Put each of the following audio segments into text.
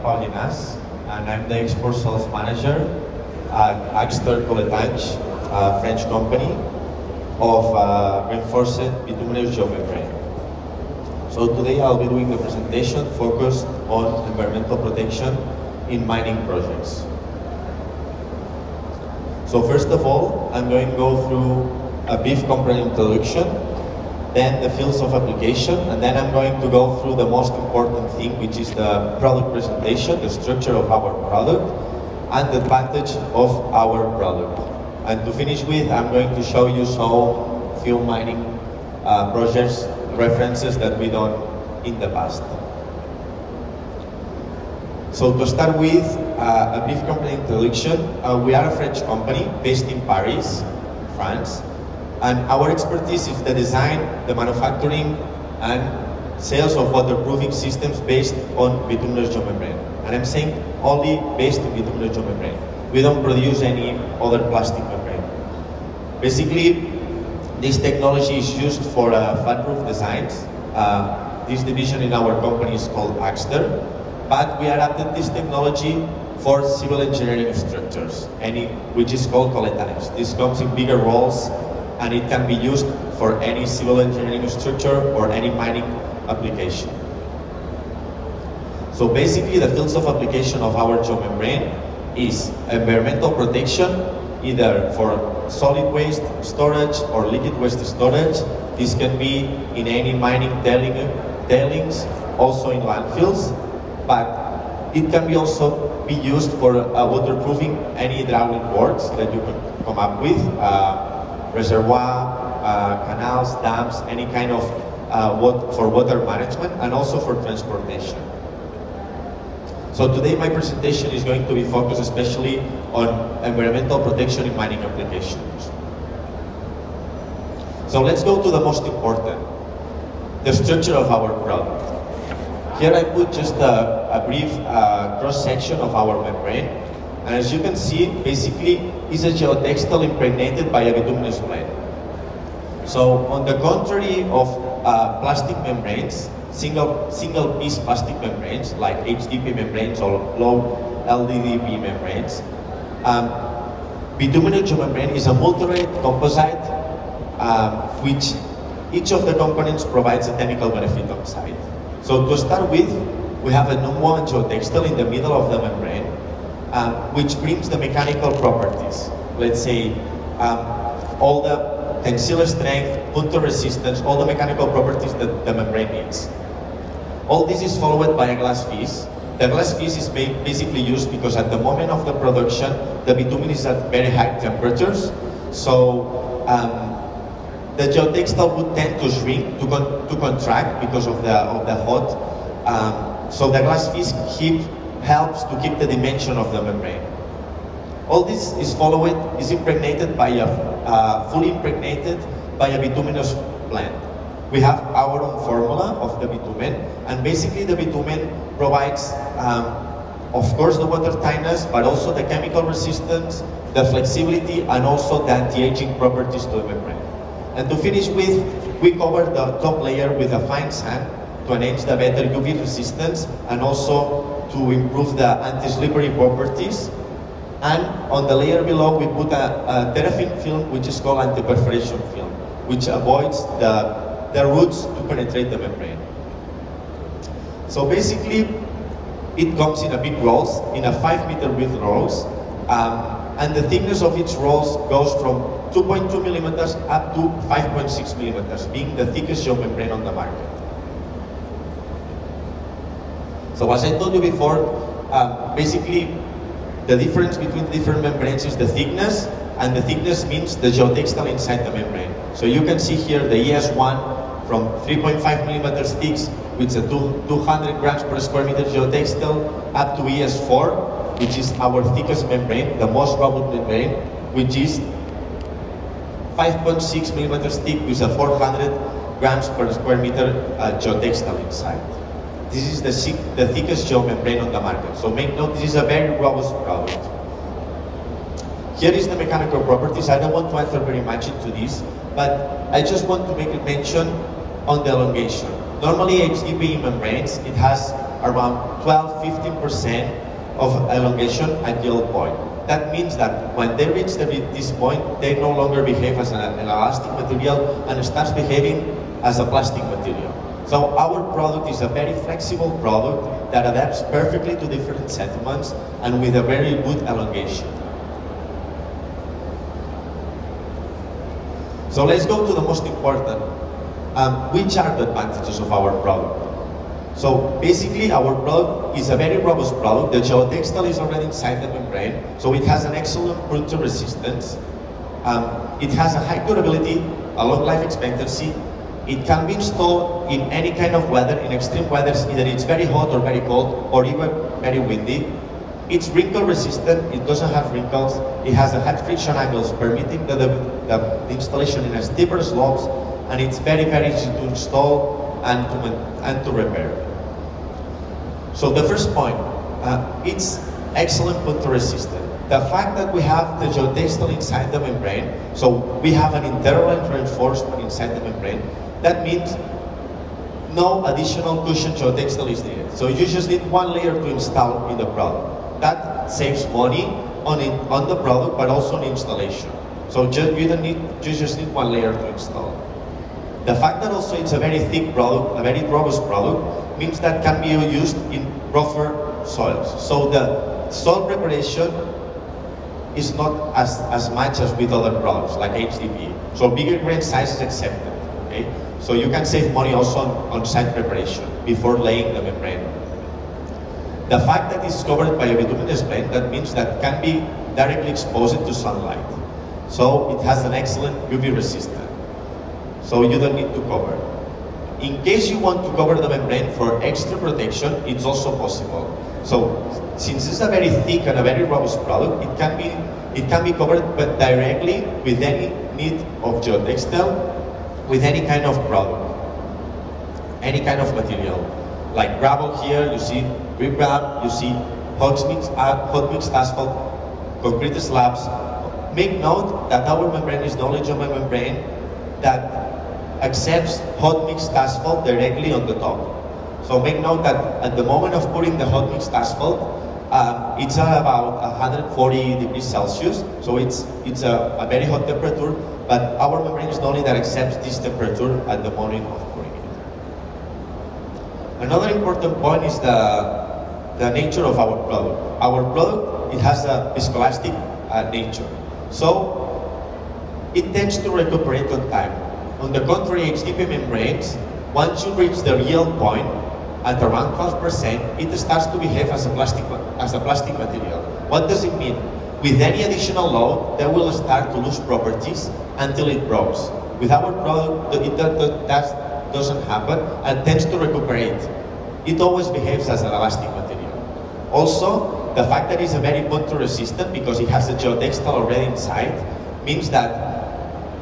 Paulinas, and I'm the export sales manager at Axter COLETANCHE, a French company of reinforced Bituminous Geomembrane. So today I'll be doing the presentation focused on environmental protection in mining projects. So first of all, I'm going to go through a brief comprehensive introduction, then the fields of application, and then I'm going to go through the most important thing, which is the product presentation, the structure of our product, and the advantage of our product. And to finish with, I'm going to show you some few mining projects references that we done in the past. So to start with, a brief company introduction. We are a French company based in Paris, France, and our expertise is the design, the manufacturing, and sales of waterproofing systems based on bituminous geomembrane. And I'm saying only based on bituminous geomembrane. We don't produce any other plastic membrane. Basically, this technology is used for flat roof designs. This division in our company is called Axter, but we adapted this technology for civil engineering structures, which is called COLETANCHE. This comes in bigger rolls, and it can be used for any civil engineering structure or any mining application. So basically, the fields of application of our geomembrane is environmental protection, either for solid waste storage or liquid waste storage. This can be in any mining tailings, also in landfills, but it can be also be used for waterproofing any hydraulic works that you can come up with, reservoir, canals, dams, any kind of for water management, and also for transportation. So today my presentation is going to be focused especially on environmental protection in mining applications. So let's go to the most important, the structure of our product. Here I put just a brief cross-section of our membrane, and as you can see, basically it's a geotextile impregnated by a bituminous blend. So on the contrary of plastic membranes, single piece plastic membranes like HDP membranes or low LDDP membranes, bituminous geomembrane is a multi-layered composite which each of the components provides a chemical benefit on site. So to start with, we have a nonwoven geotextile in the middle of the membrane, which brings the mechanical properties. Let's say all the tensile strength, puncture resistance, all the mechanical properties that the membrane needs. All this is followed by a glass fleece. The glass fleece is basically used because at the moment of the production, the bitumen is at very high temperatures. So the geotextile would tend to shrink, to contract because of the hot. So the glass fleece heap helps to keep the dimension of the membrane. All this is impregnated by fully impregnated by a bituminous blend. We have our own formula of the bitumen, and basically the bitumen provides, of course, the water tightness, but also the chemical resistance, the flexibility, and also the anti-aging properties to the membrane. And to finish with, we cover the top layer with a fine sand to enhance the better UV resistance and also to improve the anti-slippery properties. And on the layer below, we put a terraphane film, which is called anti-perforation film, which avoids the roots to penetrate the membrane. So basically, it comes in a big rolls, in a 5-meter width rolls, and the thickness of each rolls goes from 2.2 millimeters up to 5.6 millimeters, being the thickest geomembrane on the market. So as I told you before, basically the difference between different membranes is the thickness, and the thickness means the geotextile inside the membrane. So you can see here the ES1 from 3.5 millimeters thick with a 200 grams per square meter geotextile up to ES4, which is our thickest membrane, the most robust membrane, which is 5.6 millimeters thick with a 400 grams per square meter geotextile inside. This is the thickest geomembrane on the market. So make note, this is a very robust product. Here is the mechanical properties. I don't want to enter very much into this, but I just want to make a mention on the elongation. Normally HDPE membranes, it has around 12-15% of elongation at yield point. That means that when they reach this point, they no longer behave as an elastic material and starts behaving as a plastic material. So our product is a very flexible product that adapts perfectly to different settlements and with a very good elongation. So let's go to the most important. Which are the advantages of our product? So basically our product is a very robust product. The geotextile is already inside the membrane, so it has an excellent puncture resistance. It has a high durability, a long life expectancy. It can be installed in any kind of weather, in extreme weathers, either it's very hot or very cold, or even very windy. It's wrinkle resistant, it doesn't have wrinkles, it has a high friction angles permitting the installation in a steeper slopes, and it's very, very easy to install and to repair. So the first point, it's excellent puncture resistant. The fact that we have the geotextile inside the membrane, so we have an internal reinforcement inside the membrane, that means no additional cushion geotextile is needed. So you just need one layer to install in the product. That saves money on the product, but also on installation. So you just need one layer to install. The fact that also it's a very thick product, a very robust product, means that can be used in rougher soils. So the soil preparation is not as much as with other products like HDPE. So bigger grain size is accepted. Okay? So you can save money also on site preparation before laying the membrane. The fact that it's covered by a bituminous blend, that means that can be directly exposed to sunlight. So it has an excellent UV resistance. So you don't need to cover. In case you want to cover the membrane for extra protection, it's also possible. So since it's a very thick and a very robust product, it can be covered but directly with any need of geotextile, with any kind of product, any kind of material. Like gravel here, you see riprap, you see hot mixed asphalt, concrete slabs. Make note that our membrane is the only geomembrane that accepts hot mixed asphalt directly on the top. So make note that at the moment of putting the hot mixed asphalt, it's at about 140 degrees Celsius, so it's a very hot temperature, but our membrane is the only that accepts this temperature at the moment of pouring it. Another important point is the nature of our product. Our product, it has a viscoelastic nature, so it tends to recuperate on time. On the contrary, HDPE membranes, once you reach the yield point, at around 12%, it starts to behave as a plastic material. What does it mean? With any additional load, they will start to lose properties until it breaks. With our product, that doesn't happen and tends to recuperate. It always behaves as an elastic material. Also, the fact that it's a very puncture resistant because it has a geotextile already inside means that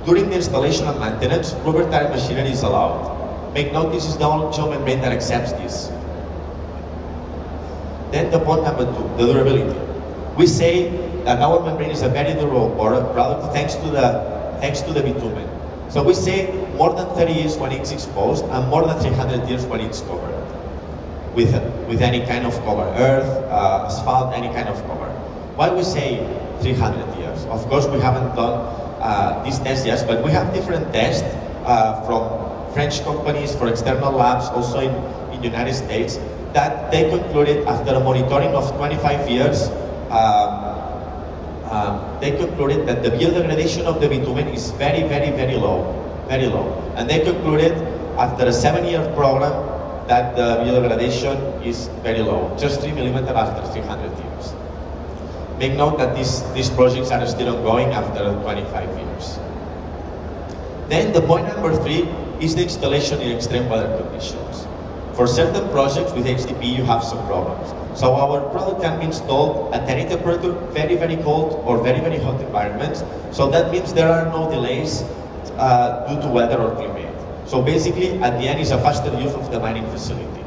during the installation and maintenance, rubber tire machinery is allowed. Make note, this is the only geomembrane that accepts this. Then the point number 2, the durability. We say that our membrane is a very durable product thanks to the bitumen. So we say more than 30 years when it's exposed and more than 300 years when it's covered with any kind of cover, earth, asphalt, any kind of cover. Why we say 300 years? Of course, we haven't done these tests yet, but we have different tests from French companies, for external labs, also in the United States, that they concluded after a monitoring of 25 years, they concluded that the biodegradation of the bitumen is very, very, very low, very low. And they concluded after a 7-year program that the biodegradation is very low, just 3 millimeters after 300 years. Make note that these projects are still ongoing after 25 years. Then the point number 3 is the installation in extreme weather conditions. For certain projects with HDPE, you have some problems. So our product can be installed at any temperature, very, very cold or very, very hot environments. So that means there are no delays due to weather or climate. So basically, at the end, it's a faster use of the mining facility.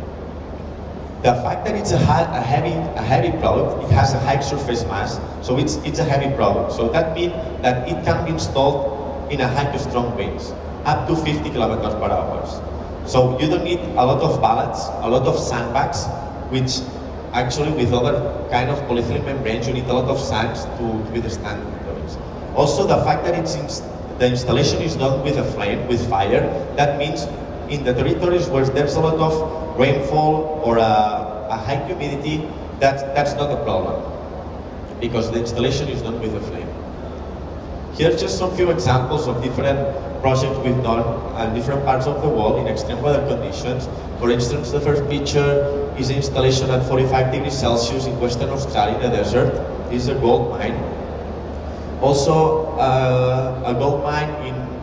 The fact that it's a heavy product, it has a high surface mass, so it's a heavy product. So that means that it can be installed in a high to strong winds, up to 50 kilometers per hour. So you don't need a lot of pallets, a lot of sandbags which actually with other kind of polyethylene membranes, you need a lot of sands to withstand those. Also, the fact that the installation is done with a flame, with fire, that means in the territories where there's a lot of rainfall or a high humidity, that's not a problem, because the installation is done with a flame. Here's just some few examples of different projects we've done in different parts of the world in extreme weather conditions. For instance, the first picture is an installation at 45 degrees Celsius in Western Australia in the desert. This is a gold mine. Also, a gold mine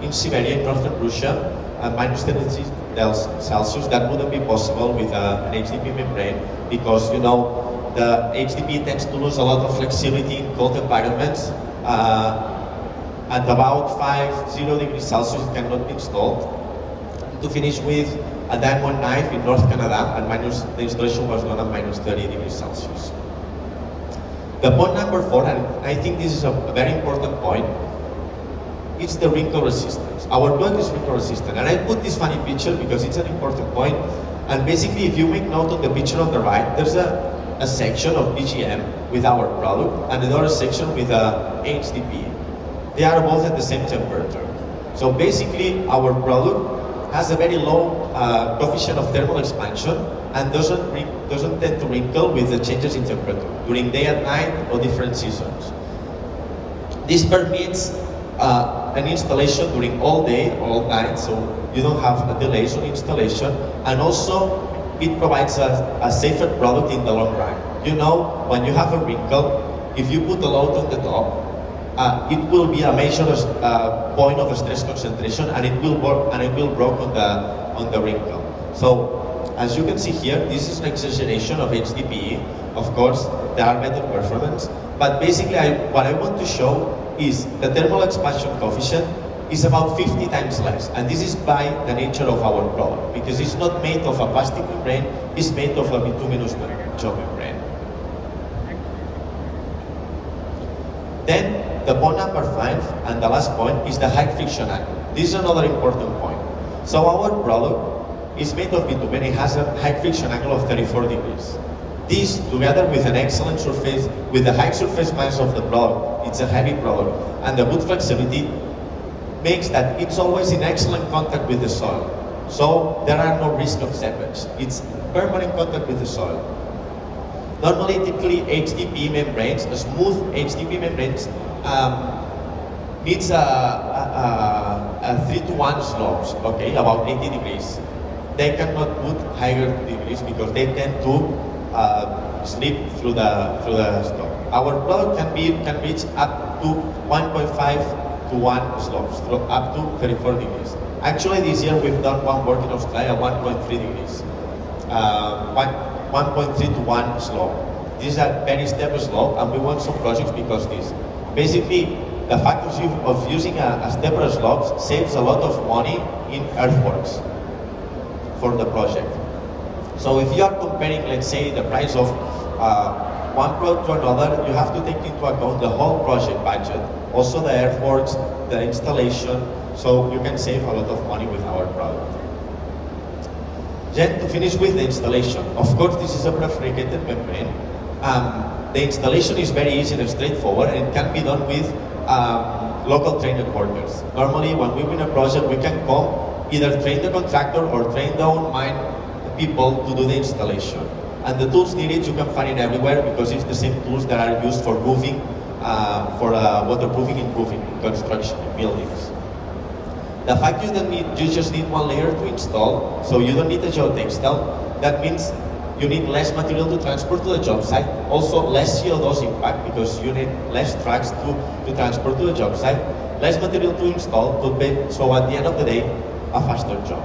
in Siberia, in northern Russia, at minus 30 Celsius. That wouldn't be possible with an HDP membrane, because, you know, the HDP tends to lose a lot of flexibility in cold environments. At about 50 degrees Celsius, it cannot be installed. To finish with a diamond knife in North Canada, the installation was done at minus 30 degrees Celsius. The point number 4, and I think this is a very important point, it's the wrinkle resistance. Our block is wrinkle resistant, and I put this funny picture because it's an important point. And basically, if you make note of the picture on the right, there's a section of BGM with our product, and another section with HDP. They are both at the same temperature. So basically, our product has a very low coefficient of thermal expansion and doesn't tend to wrinkle with the changes in temperature during day and night or different seasons. This permits an installation during all day, all night, so you don't have a delays on installation, and also it provides a safer product in the long run. You know, when you have a wrinkle, if you put a load on the top, it will be a major point of stress concentration, and it will break on the wrinkle. So, as you can see here, this is an exaggeration of HDPE. Of course, there are better performance, but basically, what I want to show is the thermal expansion coefficient is about 50 times less, and this is by the nature of our product, because it's not made of a plastic membrane; it's made of a bituminous geomembrane. Then, the point number 5, and the last point, is the high friction angle. This is another important point. So our product is made of bitumen. It has a high friction angle of 34 degrees. This, together with an excellent surface, with the high surface mass of the product, it's a heavy product, and the good flexibility, makes that it's always in excellent contact with the soil. So there are no risk of seepage. It's permanent contact with the soil. Normally, typically, HDP membranes, smooth HDP membranes, needs a 3-to-1 slopes, okay, about 80 degrees. They cannot put higher degrees because they tend to slip through the slope. Our product can reach up to 1.5 to 1 slopes, up to 34 degrees. Actually, this year we've done one work in Australia, 1.3 degrees. 1.3 to 1 slope. This is a very stable slope, and we want some projects because this. Basically, the fact of using a stepper slope saves a lot of money in earthworks for the project. So if you are comparing, let's say, the price of one product to another, you have to take into account the whole project budget, also the earthworks, the installation, so you can save a lot of money with our product. Then to finish with the installation, of course this is a prefabricated membrane. The installation is very easy and straightforward, and it can be done with local trained workers. Normally when we win a project, we can come, either train the contractor or train the own mine people to do the installation. And the tools needed, you can find it everywhere because it's the same tools that are used for roofing, for waterproofing in roofing, construction, in buildings. The fact you just need one layer to install, so you don't need a geotextile. That means you need less material to transport to the job site, also less CO2 impact because you need less trucks to transport to the job site, less material to install, so at the end of the day, a faster job.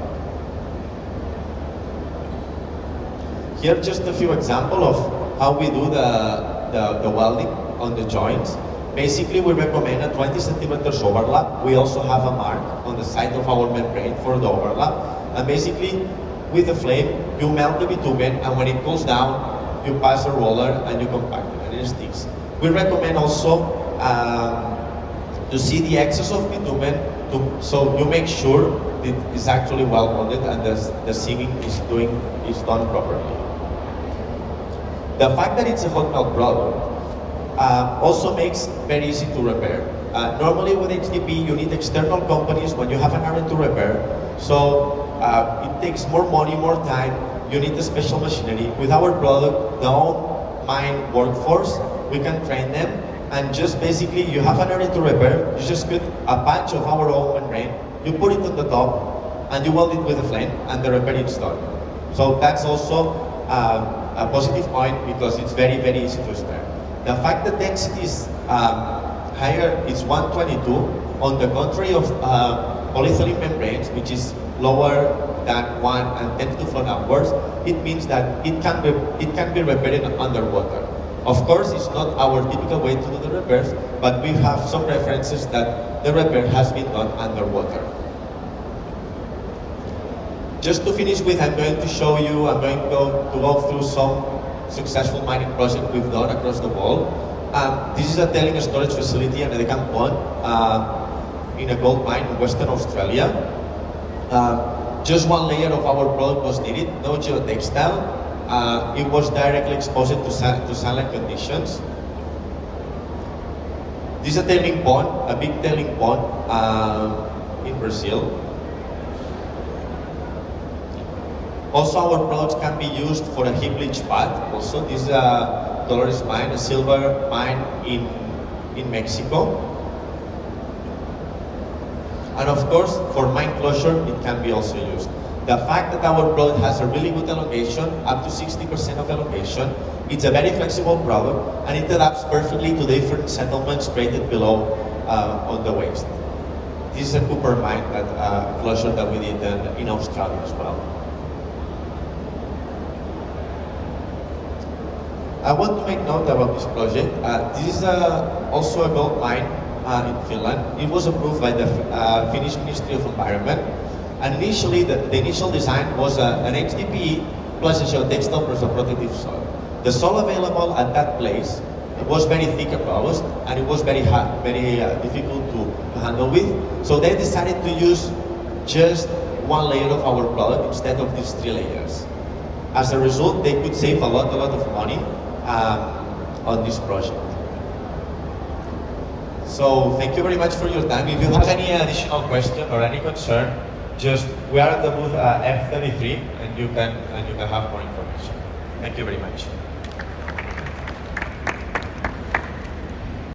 Here are just a few examples of how we do the welding on the joints. Basically, we recommend a 20 centimeters overlap. We also have a mark on the side of our membrane for the overlap. And basically, with the flame, you melt the bitumen, and when it cools down, you pass a roller and you compact it, and it sticks. We recommend also to see the excess of bitumen, so you make sure it is actually well molded and the seaming is done properly. The fact that it's a hot melt product also makes very easy to repair. Normally with HDP, you need external companies when you have an iron to repair. So it takes more money, more time. You need a special machinery. With our product, the own mine workforce, we can train them, and just basically you have an area to repair. You just put a patch of our own membrane, you put it on the top, and you weld it with a flame, and the repair is done. So that's also a positive point because it's very, very easy to repair. The fact that density is higher is 122, on the contrary of polyethylene membranes, which is lower than 1 and tends to float upwards. It means that it can be repaired underwater. Of course, it's not our typical way to do the repairs, but we have some references that the repair has been done underwater. Just to finish with, I'm going to go through some successful mining projects we've done across the world. This is a tailings storage facility at the Canal in a gold mine in Western Australia. Just one layer of our product was needed, no geotextile. It was directly exposed to sunlight conditions. This is a tailing pond, a big tailing pond in Brazil. Also, our products can be used for a heap leach pad. Also, this is a Dolores mine, a silver mine in Mexico. And of course, for mine closure, it can be also used. The fact that our product has a really good allocation, up to 60% of allocation, it's a very flexible product, and it adapts perfectly to different settlements created below on the waste. This is a copper mine closure that we did in Australia as well. I want to make note about this project. This is also a gold mine in Finland. It was approved by the Finnish Ministry of Environment. And initially, the initial design was an HDPE plus a geotextile plus a protective soil. The soil available at that place was very thick and robust, and it was very difficult to handle with. So they decided to use just one layer of our product instead of these 3 layers. As a result, they could save a lot of money on this project. So thank you very much for your time. If you have any additional question or any concern, we are at the booth F33, and you can have more information. Thank you very much.